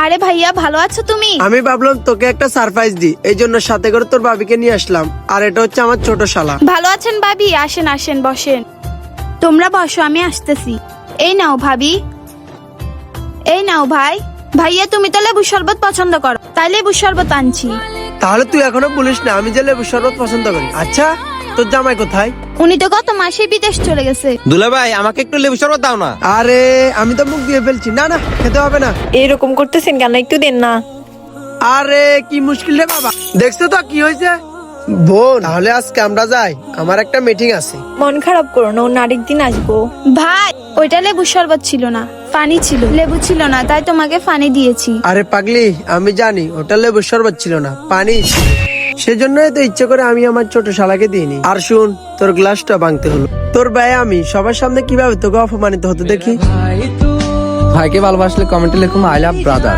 আরে ভাইয়া ভালো আছো তুমি? আমি ভাবলাম তোকে একটা সারপ্রাইজ দিই, এই জন্য সাথে করে তোর ভাবিকে নিয়ে আসলাম। আর এটা হচ্ছে আমার ছোট শালা। ভালো আছেন ভাবি? আসেন আসেন বসেন। তোমরা বসো, আমি আসতেছি। এই নাও ভাবি, এই নাও ভাই। ভাইয়া তুমি তো লেবু শরবত পছন্দ করো, তাই লেবু শরবত আনছি। তাহলে তুই এখনো বলিস না আমি যে লেবু শরবত পছন্দ করি। আচ্ছা তোর জামাই কোথায়? উনি তো গত মাসে বিদেশ চলে গেছে। দুলা ভাই আমাকে একটু লেবু শরবত দাও না। আরে আমি তো মুখ দিয়ে ফেলছি। না না, খেতে হবে না। এরকম করতেছেন কেন? একটু দেন না। আরে কি মুশকিল রে বাবা, দেখছো তো কি হয়েছে। বোন তাহলে আজকে আমরা যাই, আমার একটা মিটিং আছে। মন খারাপ করো না, অন্য আরেকদিন আসবো। ভাই ওইটা লেবু শরবত ছিল না, পানি ছিল। লেবু ছিল না তাই তোমাকে পানি দিয়েছি। আরে পাগলি, আমি জানি ওটা লেবু শরবত ছিল না, পানি ছিল। সেজন্যই তো ইচ্ছে করে আমি আমার ছোট শালাকে দিইনি। আর শুন, তোর গ্লাসটা ভাঙতে হলো। তোর ভাই আমি সবার সামনে কিভাবে তোকে অপমানিত হতে দেখি। ভাইকে ভালোবাসলে কমেন্টে লিখুন আই লাভ ব্রাদার।